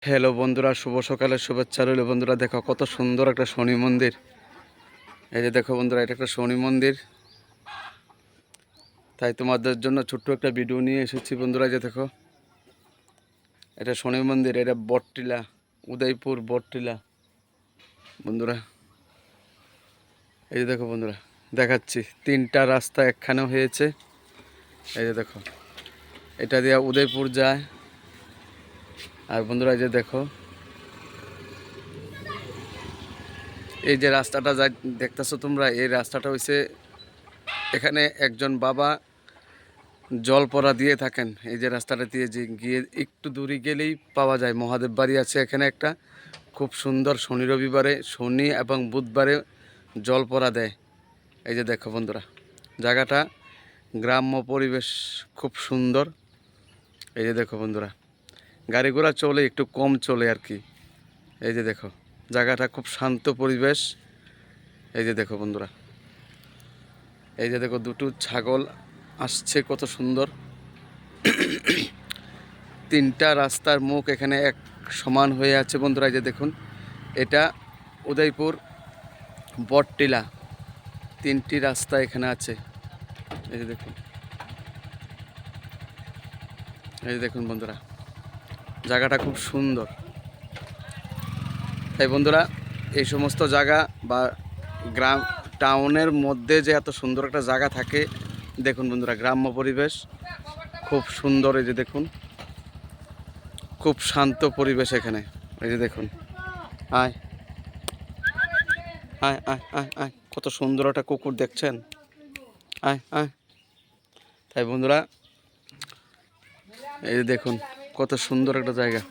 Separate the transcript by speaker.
Speaker 1: Hello বন্ধুরা, শুভ সকালের শুভেচ্ছা রইল। বন্ধুরা দেখো কত সুন্দর একটা শনি মন্দির। এই যে দেখো বন্ধুরা, এটা একটা শনি মন্দির। তাই তোমাদের জন্য ছোট্ট একটা ভিডিও নিয়ে এসেছি বন্ধুরা। যে দেখো, এটা শনি মন্দির, এটা বটটিলা, উদয়পুর বটটিলা বন্ধুরা। এই যে দেখো বন্ধুরা, দেখাচ্ছি তিনটা রাস্তা একখানেও হয়েছে। এই যে দেখো, এটা দিয়ে উদয়পুর যায়। আর বন্ধুরা এই যে দেখো, এই যে রাস্তাটা যা দেখতেছো তোমরা, এই রাস্তাটা হইছে, এখানে একজন বাবা জল পড়া দিয়ে থাকেন। এই যে রাস্তাটা দিয়ে যে গিয়ে একটু দূরে গেলেই পাওয়া যায় মহাদেব বাড়ি আছে এখানে একটা। খুব সুন্দর শনি রবিবারে, শনি এবং বুধবারে জল পড়া দেয়। এই যে দেখো বন্ধুরা, জায়গাটা গ্রাম্য পরিবেশ, খুব সুন্দর। এই যে দেখো বন্ধুরা, গাড়ি ঘোড়া চলে, একটু কম চলে আর কি। এই যে দেখো, জায়গাটা খুব শান্ত পরিবেশ। এই যে দেখো বন্ধুরা, এই যে দেখো দুটো ছাগল আসছে, কত সুন্দর। তিনটা রাস্তার মুখ এখানে এক সমান হয়ে আছে বন্ধুরা। এই যে দেখুন, এটা উদয়পুর বটটিলা, তিনটি রাস্তা এখানে আছে। এই যে দেখুন, এই যে দেখুন বন্ধুরা, জায়গাটা খুব সুন্দর। তাই বন্ধুরা, এই সমস্ত জায়গা বা গ্রাম টাউনের মধ্যে যে এত সুন্দর একটা জায়গা থাকে, দেখুন বন্ধুরা, গ্রাম্য পরিবেশ খুব সুন্দর। এই যে দেখুন, খুব শান্ত পরিবেশ এখানে। এই যে দেখুন, আয় আয় আয় আয় আয়, কত সুন্দর একটা কুকুর দেখছেন। আয় আয়। তাই বন্ধুরা, এই যে দেখুন কত সুন্দর একটা জায়গা।